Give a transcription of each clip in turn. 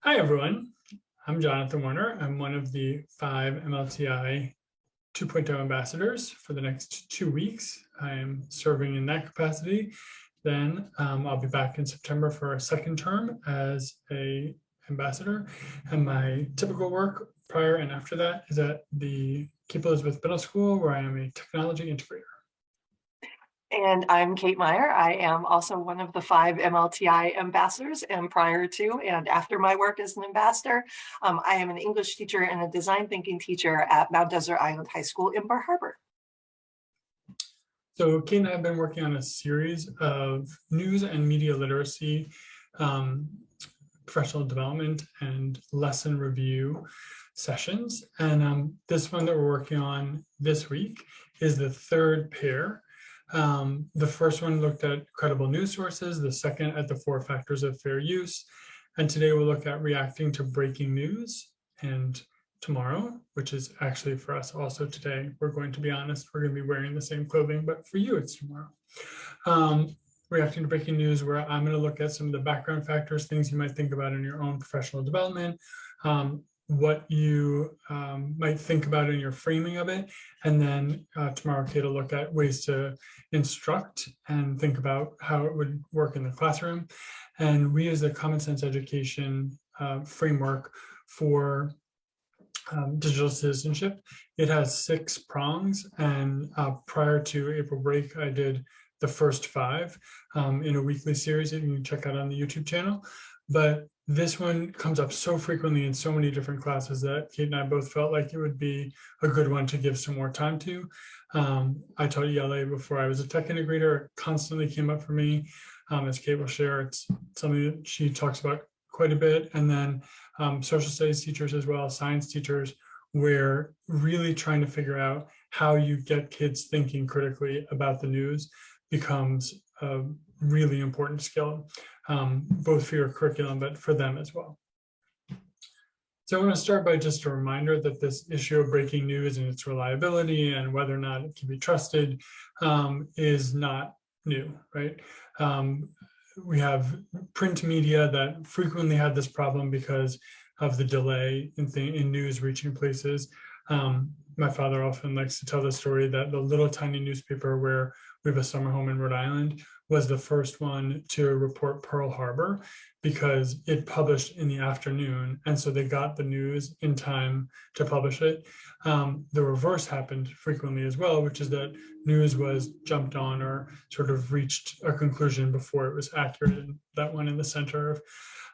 Hi, everyone. I'm Jonathan Warner. I'm one of the 5 MLTI 2.0 ambassadors for the next 2 weeks. I am serving in that capacity. Then I'll be back in September for a second term as an ambassador. And my typical work prior and after that is at the Cape Elizabeth Middle School, where I am a technology integrator. And I'm Kate Meyer. I am also one of the 5 MLTI ambassadors, and prior to and after my work as an ambassador, I am an English teacher and a design thinking teacher at Mount Desert Island High School in Bar Harbor. So Kate and I have been working on a series of news and media literacy, professional development and lesson review sessions. And this one that we're working on this week is the third pair. The first one looked at credible news sources, the second at the 4 factors of fair use. And today we'll look at reacting to breaking news. And tomorrow, which is actually for us also today, we're going to be honest, we're going to be wearing the same clothing, but for you it's tomorrow. Reacting to breaking news, where I'm going to look at some of the background factors, things you might think about in your own professional development, what you might think about in your framing of it. And then tomorrow, Kate will look at ways to instruct and think about how it would work in the classroom. And we use the common sense education framework for digital citizenship. It has 6 prongs, and prior to April break, I did the first 5 in a weekly series that you can check out on the YouTube channel. But this one comes up so frequently in so many different classes that Kate and I both felt like it would be a good one to give some more time to. I taught ELA before I was a tech integrator. It constantly came up for me. As Kate will share, it's something that she talks about quite a bit. And then social studies teachers as well, science teachers, we're really trying to figure out how you get kids thinking critically about the news becomes a really important skill, both for your curriculum, but for them as well. So I want to start by just a reminder that this issue of breaking news and its reliability and whether or not it can be trusted is not new, right? We have print media that frequently had this problem because of the delay in news reaching places. My father often likes to tell the story that the little tiny newspaper where we have a summer home in Rhode Island was the first one to report Pearl Harbor because it published in the afternoon. And so they got the news in time to publish it. The reverse happened frequently as well, which is that news was jumped on or sort of reached a conclusion before it was accurate. And that one in the center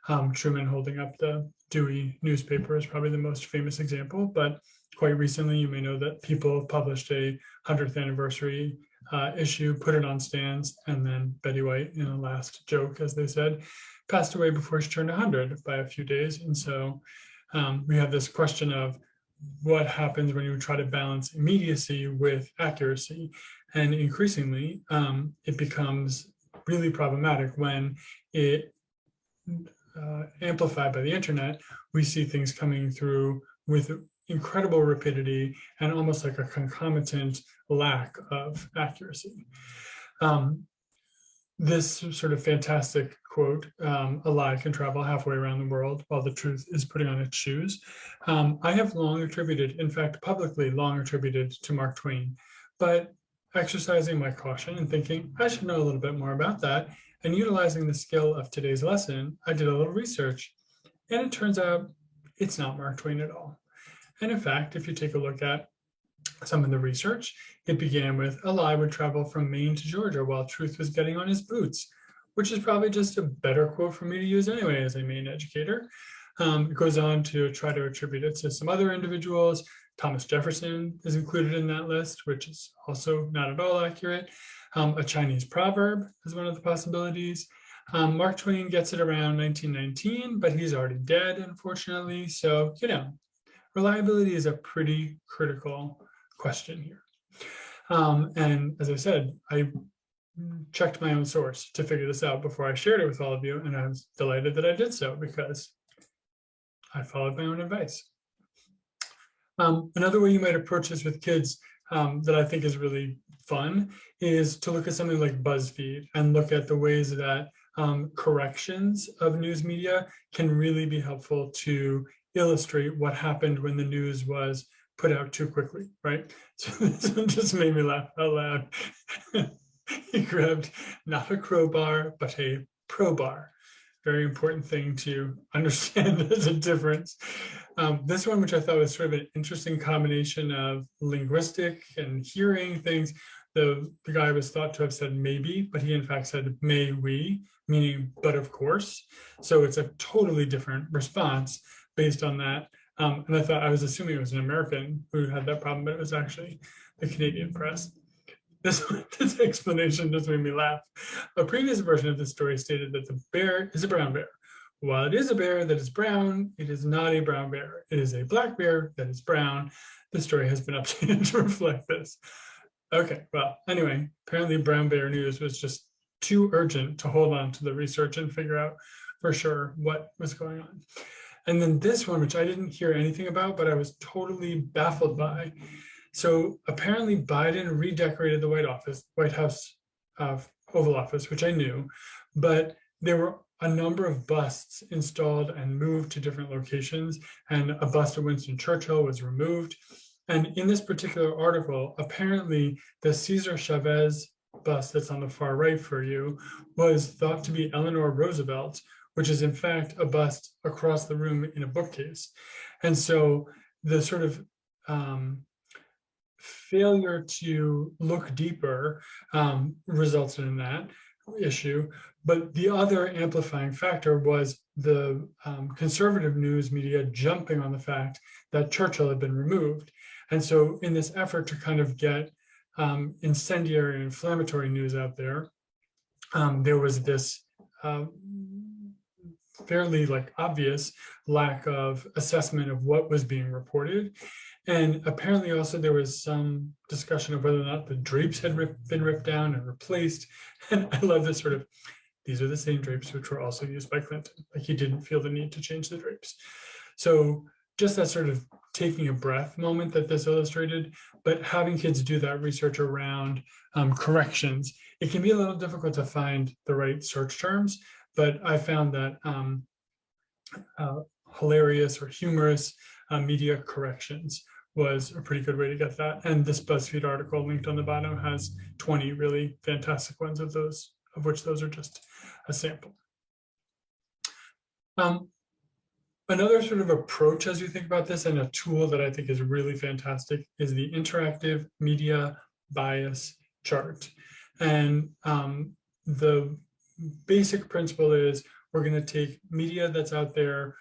of Truman holding up the Dewey newspaper is probably the most famous example. But quite recently, you may know that People published a 100th anniversary issue, put it on stands, and then Betty White, in a last joke, as they said, passed away before she turned 100 by a few days. And so we have this question of what happens when you try to balance immediacy with accuracy. And increasingly, it becomes really problematic when it amplified by the internet, we see things coming through with incredible rapidity and almost like a concomitant lack of accuracy. This sort of fantastic quote, a lie can travel halfway around the world while the truth is putting on its shoes. I have long attributed, in fact, publicly long attributed to Mark Twain, but exercising my caution and thinking I should know a little bit more about that, and utilizing the skill of today's lesson, I did a little research, and it turns out it's not Mark Twain at all. And in fact, if you take a look at some of the research, it began with a lie would travel from Maine to Georgia while truth was getting on his boots, which is probably just a better quote for me to use anyway as a Maine educator. It goes on to try to attribute it to some other individuals. Thomas Jefferson is included in that list, which is also not at all accurate. A Chinese proverb is one of the possibilities. Mark Twain gets it around 1919, but he's already dead, unfortunately. So, reliability is a pretty critical question here. And as I said, I checked my own source to figure this out before I shared it with all of you, and I was delighted that I did so because I followed my own advice. Another way you might approach this with kids that I think is really fun is to look at something like BuzzFeed and look at the ways that corrections of news media can really be helpful to illustrate what happened when the news was put out too quickly, right? So this one just made me laugh out loud. He grabbed not a crowbar, but a crowbar. Very important thing to understand. There's a difference. This one, which I thought was sort of an interesting combination of linguistic and hearing things. The guy was thought to have said maybe, but he in fact said may we, meaning but of course. So it's a totally different response based on that. And I was assuming it was an American who had that problem, but it was actually the Canadian press. This explanation just made me laugh. A previous version of the story stated that the bear is a brown bear. While it is a bear that is brown, it is not a brown bear. It is a black bear that is brown. The story has been updated to reflect this. Okay, well, anyway, apparently brown bear news was just too urgent to hold on to the research and figure out for sure what was going on. And then this one, which I didn't hear anything about, but I was totally baffled by. So apparently Biden redecorated the White House Oval Office, which I knew, but there were a number of busts installed and moved to different locations, and a bust of Winston Churchill was removed. And in this particular article, apparently the Cesar Chavez bust that's on the far right for you was thought to be Eleanor Roosevelt, which is in fact a bust across the room in a bookcase. And so the sort of failure to look deeper resulted in that issue. But the other amplifying factor was the conservative news media jumping on the fact that Churchill had been removed. And so in this effort to kind of get incendiary and inflammatory news out there, there was this fairly obvious lack of assessment of what was being reported. And apparently also there was some discussion of whether or not the drapes had been ripped down and replaced. And I love this sort of, these are the same drapes which were also used by Clinton. He didn't feel the need to change the drapes. So just that sort of taking a breath moment that this illustrated, but having kids do that research around corrections, it can be a little difficult to find the right search terms, but I found that hilarious or humorous media corrections was a pretty good way to get that. And this BuzzFeed article linked on the bottom has 20 really fantastic ones of those, of which those are just a sample. Another sort of approach as you think about this, and a tool that I think is really fantastic, is the interactive media bias chart. And the basic principle is we're going to take media that's out there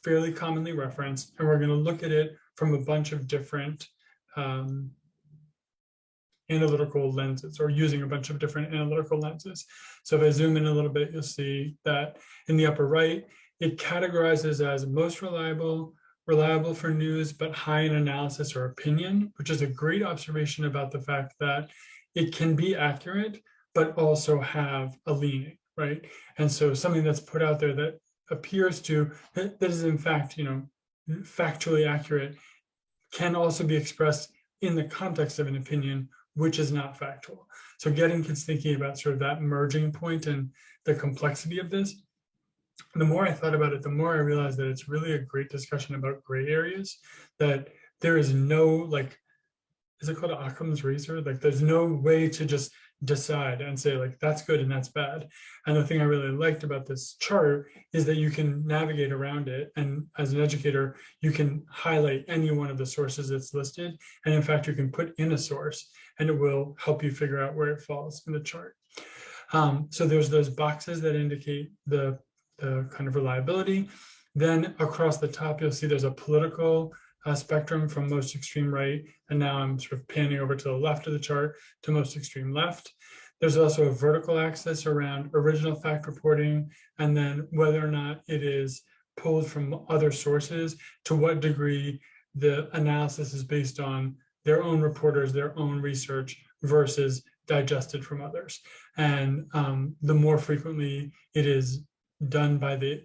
fairly commonly referenced, and we're going to look at it from a bunch of different analytical lenses, or using a bunch of different analytical lenses. So if I zoom in a little bit, you'll see that in the upper right, it categorizes as most reliable for news, but high in analysis or opinion, which is a great observation about the fact that it can be accurate, but also have a leaning, right? And so something that's put out there that appears to, that is in fact, factually accurate, can also be expressed in the context of an opinion, which is not factual. So getting kids thinking about sort of that merging point and the complexity of this. The more I thought about it, the more I realized that it's really a great discussion about gray areas, that there is no, is it called Occam's razor? There's no way to just decide and say that's good and that's bad. And the thing I really liked about this chart is that you can navigate around it, and as an educator you can highlight any one of the sources that's listed, and in fact you can put in a source and it will help you figure out where it falls in the chart. So there's those boxes that indicate the kind of reliability. Then across the top you'll see there's a political spectrum from most extreme right, and now I'm sort of panning over to the left of the chart to most extreme left. There's also a vertical axis around original fact reporting, and then whether or not it is pulled from other sources, to what degree the analysis is based on their own reporters, their own research, versus digested from others. And the more frequently it is done by the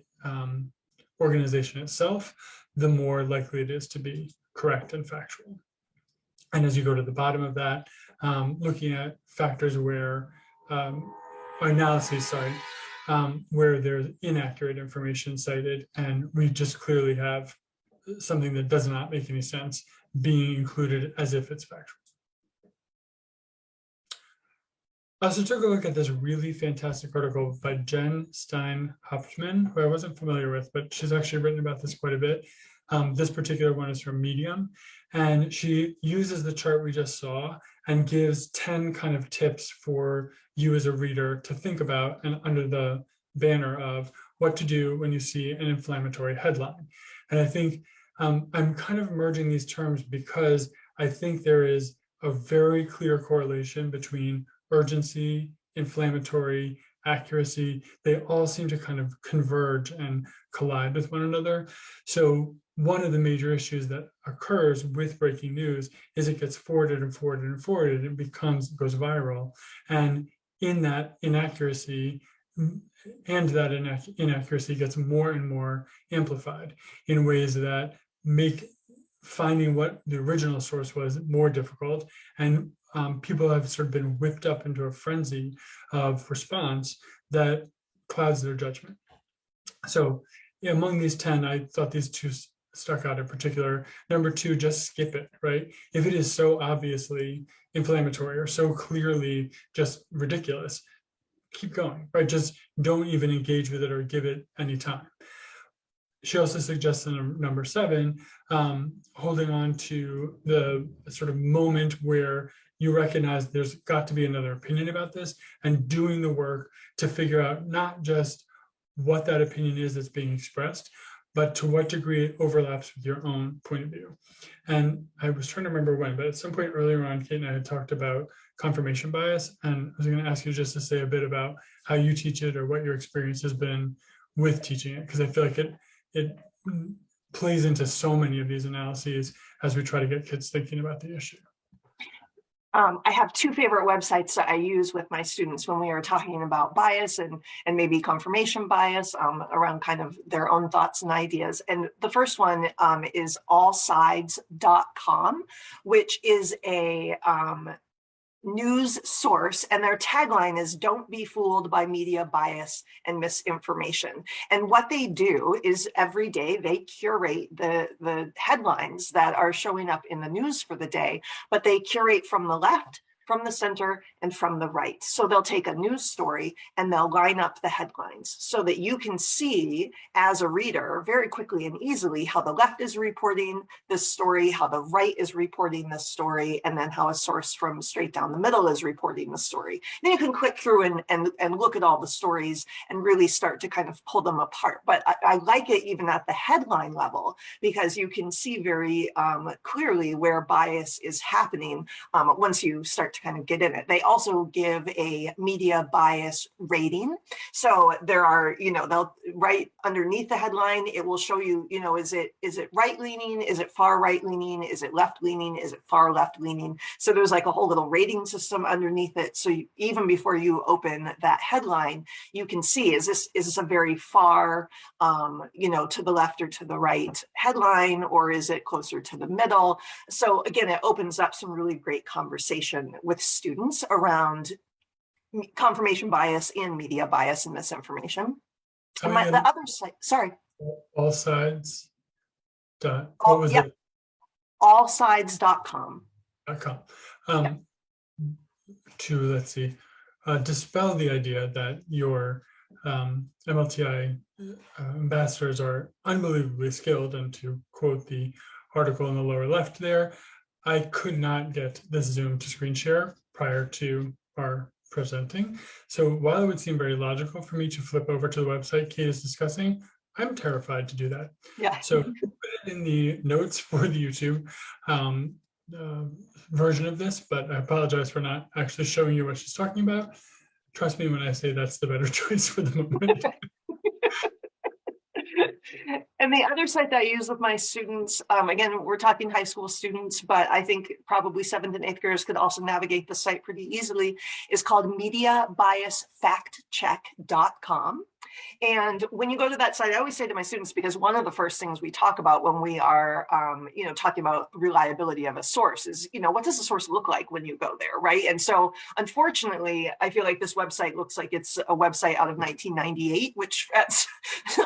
organization itself, the more likely it is to be correct and factual. And as you go to the bottom of that, looking at factors where, analyses, sorry, where there's inaccurate information cited, and we just clearly have something that does not make any sense being included as if it's factual. I also took a look at this really fantastic article by Jen Stein-Hauptmann, who I wasn't familiar with, but she's actually written about this quite a bit. This particular one is from Medium, and she uses the chart we just saw and gives 10 kind of tips for you as a reader to think about, and under the banner of what to do when you see an inflammatory headline. And I think I'm kind of merging these terms because I think there is a very clear correlation between urgency, inflammatory, accuracy. They all seem to kind of converge and collide with one another. So one of the major issues that occurs with breaking news is it gets forwarded and forwarded and forwarded. It goes viral. And in that inaccuracy, inaccuracy gets more and more amplified in ways that make finding what the original source was more difficult. And people have sort of been whipped up into a frenzy of response that clouds their judgment. So among these 10, I thought these two stuck out in particular. Number 2, just skip it, right? If it is so obviously inflammatory or so clearly just ridiculous, keep going, right? Just don't even engage with it or give it any time. She also suggests in number 7, holding on to the sort of moment where you recognize there's got to be another opinion about this, and doing the work to figure out not just what that opinion is that's being expressed, but to what degree it overlaps with your own point of view. And I was trying to remember when, but at some point earlier on, Kate and I had talked about confirmation bias, and I was going to ask you just to say a bit about how you teach it or what your experience has been with teaching it, because I feel like it plays into so many of these analyses as we try to get kids thinking about the issue. I have 2 favorite websites that I use with my students when we are talking about bias and maybe confirmation bias around kind of their own thoughts and ideas. And the first one is allsides.com, which is a news source, and their tagline is "Don't be fooled by media bias and misinformation." And what they do is every day they curate the headlines that are showing up in the news for the day, but they curate from the left, from the center, and from the right. So they'll take a news story and they'll line up the headlines so that you can see as a reader very quickly and easily how the left is reporting this story, how the right is reporting this story, and then how a source from straight down the middle is reporting the story. Then you can click through and look at all the stories and really start to kind of pull them apart. But I like it even at the headline level, because you can see very clearly where bias is happening once you start to kind of get in it. They also give a media bias rating. So there are, they'll right underneath the headline, it will show you, is it right leaning? Is it far right leaning? Is it left leaning? Is it far left leaning? So there's like a whole little rating system underneath it. So even before you open that headline, you can see, is this a very far, to the left or to the right headline, or is it closer to the middle? So again, it opens up some really great conversation with students around confirmation bias and media bias and misinformation. And the other side, sorry. All sides. What was it? Allsides.com. To, let's see, dispel the idea that your MLTI ambassadors are unbelievably skilled, and to quote the article in the lower left there, I could not get this Zoom to screen share prior to our presenting. So while it would seem very logical for me to flip over to the website Kate is discussing, I'm terrified to do that. Yeah. So put it in the notes for the YouTube version of this, but I apologize for not actually showing you what she's talking about. Trust me when I say that's the better choice for the moment. And the other site that I use with my students, again, we're talking high school students, but I think probably 7th and 8th graders could also navigate the site pretty easily, is called Mediabiasfactcheck.com. And when you go to that site, I always say to my students, because one of the first things we talk about when we are, talking about reliability of a source is, what does the source look like when you go there, right? And so, unfortunately, I feel like this website looks like it's a website out of 1998, which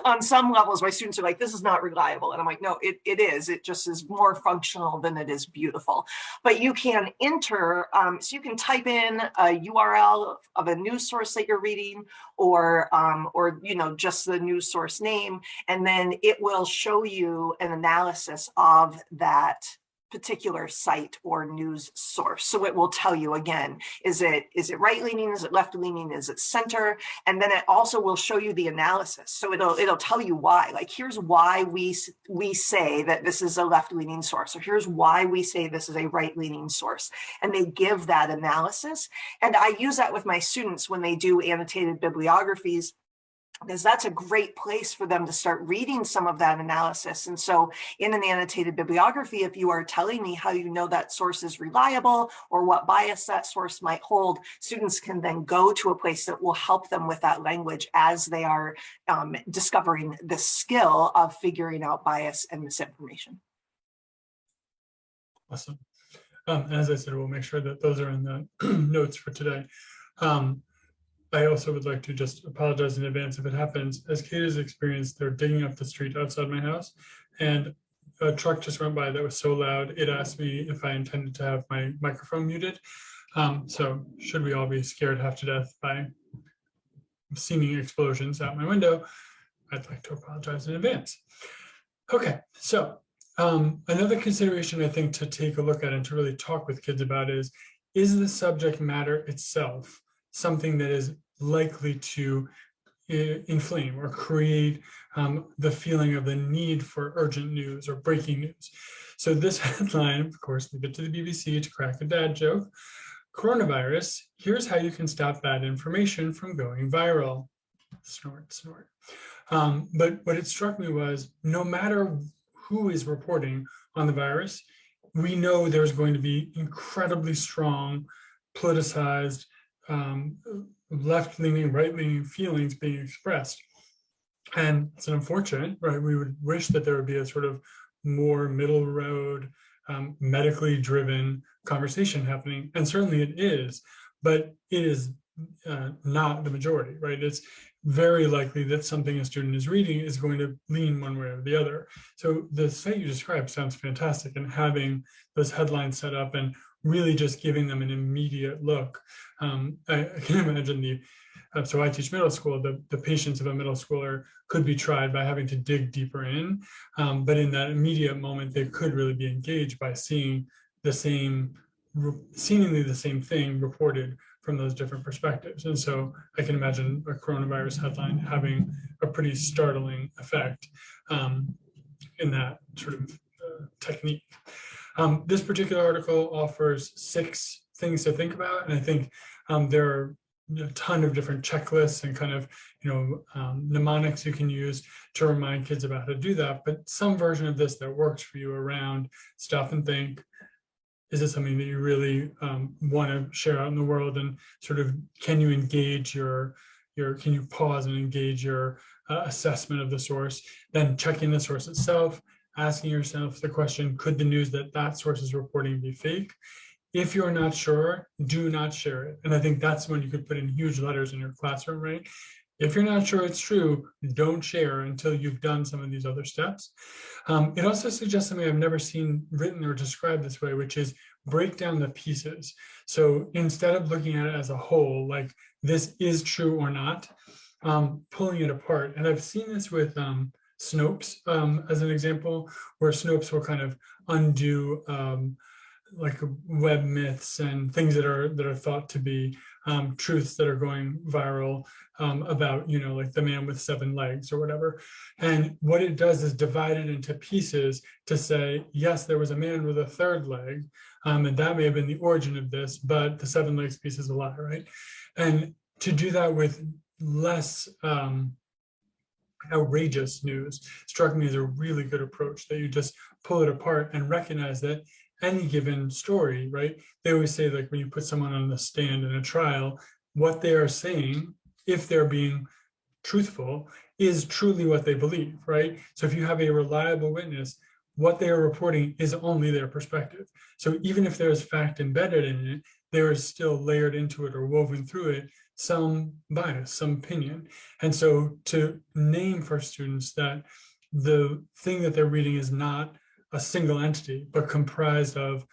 on some levels, my students are like, this is not reliable. And I'm like, no, it is. It just is more functional than it is beautiful. But you can enter, so you can type in a URL of a news source that you're reading, or just the news source name, and then it will show you an analysis of that particular site or news source. So it will tell you, again, is it right leaning, is it left leaning, is it center? And then it also will show you the analysis. So it'll tell you why. Like, here's why we say that this is a left leaning source, or here's why we say this is a right leaning source. And they give that analysis. And I use that with my students when they do annotated bibliographies, because that's a great place for them to start reading some of that analysis. And so in an annotated bibliography, if you are telling me how you know that source is reliable or what bias that source might hold, students can then go to a place that will help them with that language as they are discovering the skill of figuring out bias and misinformation. Awesome. As I said, we'll make sure that those are in the notes for today. I also would like to just apologize in advance if it happens. As Kate has experienced, they're digging up the street outside my house, and a truck just went by that was so loud, it asked me if I intended to have my microphone muted. So should we all be scared half to death by seeming explosions out my window, I'd like to apologize in advance. Okay, so another consideration I think to take a look at and to really talk with kids about is the subject matter itself something that is likely to inflame or create the feeling of the need for urgent news or breaking news. So this headline, of course, leave it to the BBC to crack a dad joke. Coronavirus, here's how you can stop bad information from going viral. Snort, snort. But what it struck me was, no matter who is reporting on the virus, we know there's going to be incredibly strong, politicized, left-leaning, right-leaning feelings being expressed. And it's unfortunate, right? We would wish that there would be a sort of more middle road, medically driven conversation happening. And certainly it is, but it is not the majority, right? It's very likely that something a student is reading is going to lean one way or the other. So the site you described sounds fantastic, and having those headlines set up and really just giving them an immediate look. I can imagine so I teach middle school, the patience of a middle schooler could be tried by having to dig deeper in, but in that immediate moment, they could really be engaged by seeing seemingly the same thing reported from those different perspectives. And so I can imagine a coronavirus headline having a pretty startling effect in that sort of technique. This particular article offers 6 things to think about, and I think there are a ton of different checklists and kind of mnemonics you can use to remind kids about how to do that. But some version of this that works for you around stop and think. Is it something that you really want to share out in the world, and sort of can you engage can you pause and engage your assessment of the source, then checking the source itself, asking yourself the question, could the news that source is reporting be fake? If you're not sure, do not share it. And I think that's when you could put in huge letters in your classroom, right? If you're not sure it's true, don't share until you've done some of these other steps. It also suggests something I've never seen written or described this way, which is break down the pieces. So instead of looking at it as a whole, like this is true or not, pulling it apart. And I've seen this with Snopes as an example, where Snopes will kind of undo like web myths and things that are thought to be truths that are going viral about, like the man with 7 legs or whatever. And what it does is divide it into pieces to say, yes, there was a man with a 3rd leg, and that may have been the origin of this, but the 7 legs piece is a lie, right? And to do that with less outrageous news struck me as a really good approach, that you just pull it apart and recognize that any given story, right? They always say, like, when you put someone on the stand in a trial, what they are saying, if they're being truthful is truly what they believe, right? So if you have a reliable witness, what they are reporting is only their perspective. So even if there's fact embedded in it, there is still layered into it or woven through it some bias, some opinion. And so to name for students that the thing that they're reading is not a single entity, but comprised of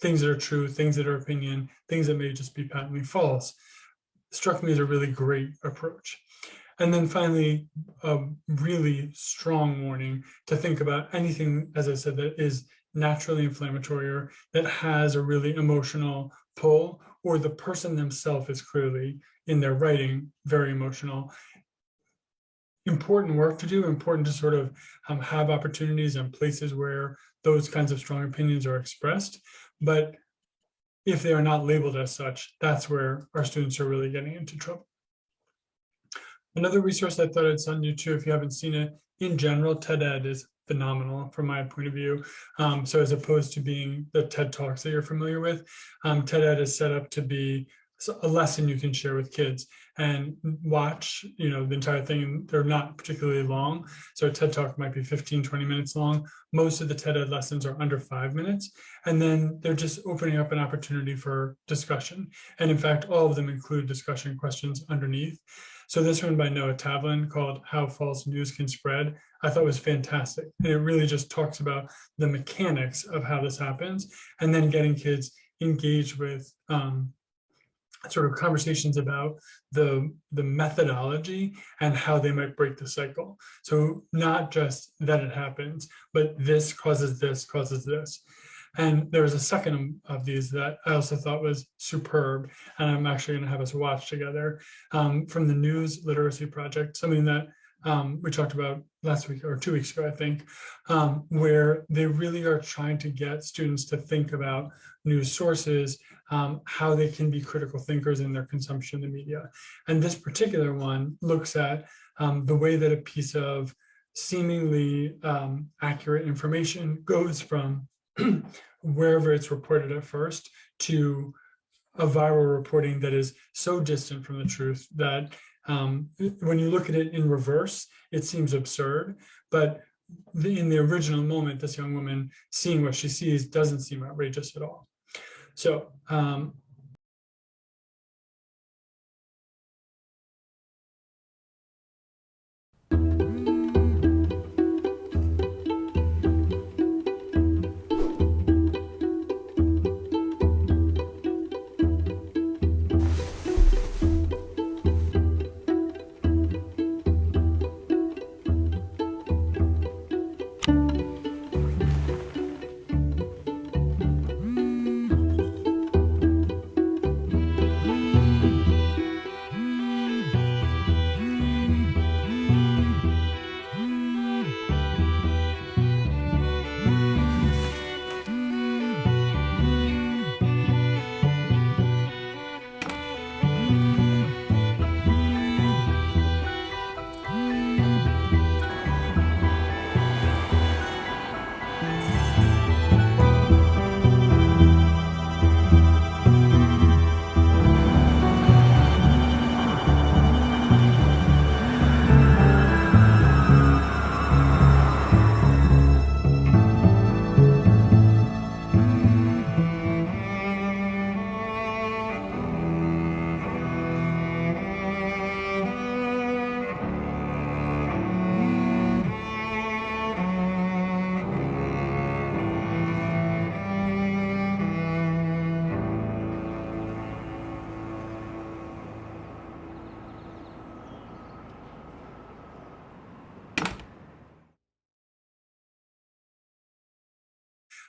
things that are true, things that are opinion, things that may just be patently false, struck me as a really great approach. And then finally, a really strong warning to think about anything, as I said, that is naturally inflammatory or that has a really emotional pull, or the person themselves is clearly in their writing very emotional. Important work to do, important to sort of have opportunities and places where those kinds of strong opinions are expressed. But if they are not labeled as such, that's where our students are really getting into trouble. Another resource I thought I'd send you to, if you haven't seen it, in general, TED Ed is phenomenal from my point of view. So as opposed to being the TED Talks that you're familiar with, TED Ed is set up to be a lesson you can share with kids and watch, the entire thing. They're not particularly long. So a TED Talk might be 15, 20 minutes long. Most of the TED Ed lessons are under 5 minutes. And then they're just opening up an opportunity for discussion. And in fact, all of them include discussion questions underneath. So this one by Noah Tavlin called How False News Can Spread, I thought was fantastic. And it really just talks about the mechanics of how this happens, and then getting kids engaged with sort of conversations about the methodology and how they might break the cycle. So not just that it happens, but this causes this, causes this. And there was a second of these that I also thought was superb, and I'm actually going to have us watch together, from the News Literacy Project, something that we talked about last week or 2 weeks ago, I think, where they really are trying to get students to think about news sources, how they can be critical thinkers in their consumption of the media. And this particular one looks at the way that a piece of seemingly accurate information goes from wherever it's reported at first to a viral reporting that is so distant from the truth that when you look at it in reverse, it seems absurd. But in the original moment, this young woman seeing what she sees doesn't seem outrageous at all. So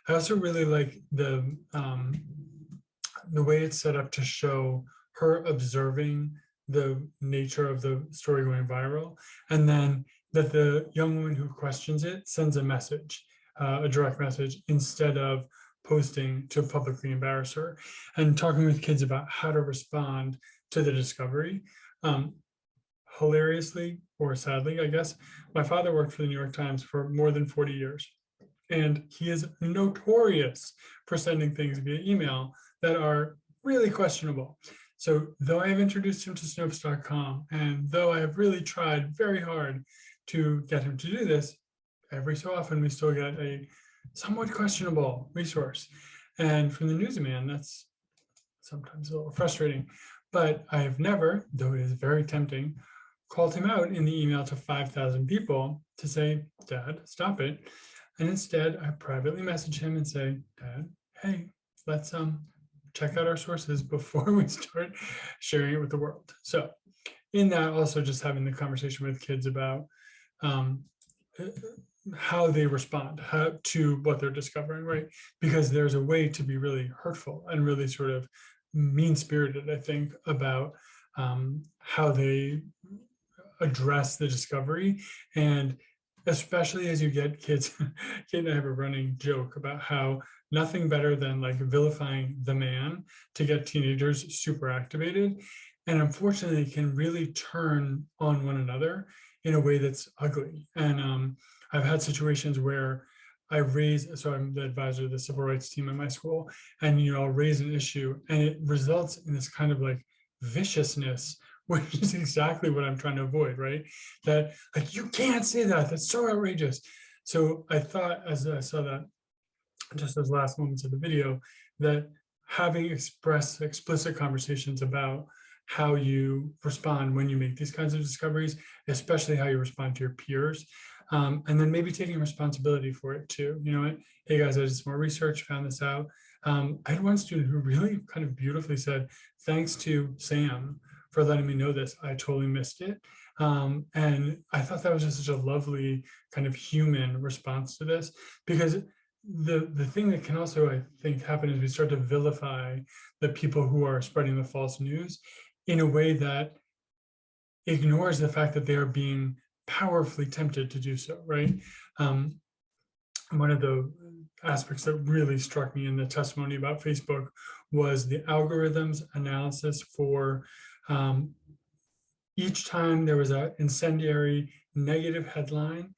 I also really like the way it's set up to show her observing the nature of the story going viral, and then that the young woman who questions it sends a message, a direct message, instead of posting to publicly embarrass her, and talking with kids about how to respond to the discovery. Hilariously, or sadly, I guess, my father worked for the New York Times for more than 40 years. And he is notorious for sending things via email that are really questionable. So though I have introduced him to Snopes.com, and though I have really tried very hard to get him to do this, every so often we still get a somewhat questionable resource. And from the newsman, that's sometimes a little frustrating. But I have never, though it is very tempting, called him out in the email to 5,000 people to say, Dad, stop it. And instead, I privately message him and say, Dad, hey, let's check out our sources before we start sharing it with the world. So in that, also just having the conversation with kids about how they respond to what they're discovering, right? Because there's a way to be really hurtful and really sort of mean-spirited, I think, about how they address the discovery. And especially as you get kids, Kate and I have a running joke about how nothing better than like vilifying the man to get teenagers super activated. And unfortunately, can really turn on one another in a way that's ugly. And I've had situations where so I'm the advisor of the civil rights team at my school, and I'll raise an issue and it results in this kind of like viciousness, which is exactly what I'm trying to avoid, right? That like, you can't say that, that's so outrageous. So I thought, as I saw that, just those last moments of the video, that having explicit conversations about how you respond when you make these kinds of discoveries, especially how you respond to your peers, and then maybe taking responsibility for it too. You know what? Hey guys, I did some more research, found this out. I had one student who really kind of beautifully said, thanks to Sam for letting me know this, I totally missed it. And I thought that was just such a lovely kind of human response to this, because the thing that can also, I think, happen is we start to vilify the people who are spreading the false news in a way that ignores the fact that they are being powerfully tempted to do so, right? One of the aspects that really struck me in the testimony about Facebook was the algorithms analysis for each time there was an incendiary negative headline,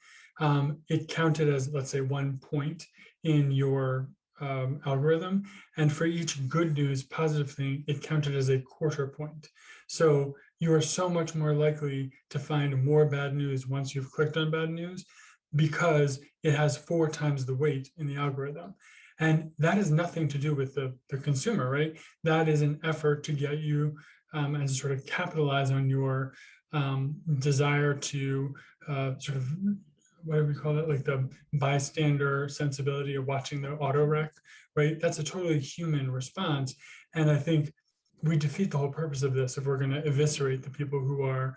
it counted as, let's say, 1 point in your algorithm. And for each good news, positive thing, it counted as a 1/4 point. So you are so much more likely to find more bad news once you've clicked on bad news, because it has 4 times the weight in the algorithm. And that has nothing to do with the consumer, right? That is an effort to get you and sort of capitalize on your desire to sort of, what do we call it? Like the bystander sensibility of watching the auto wreck, right? That's a totally human response. And I think we defeat the whole purpose of this if we're going to eviscerate the people who are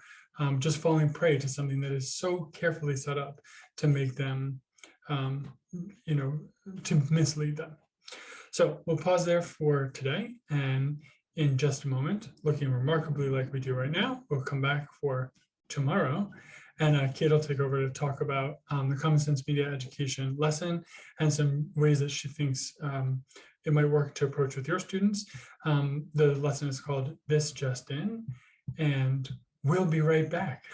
just falling prey to something that is so carefully set up to make them, to mislead them. So we'll pause there for today, and in just a moment, looking remarkably like we do right now, we'll come back for tomorrow. And Kate will take over to talk about the Common Sense Media Education lesson and some ways that she thinks it might work to approach with your students. The lesson is called This Just In, and we'll be right back.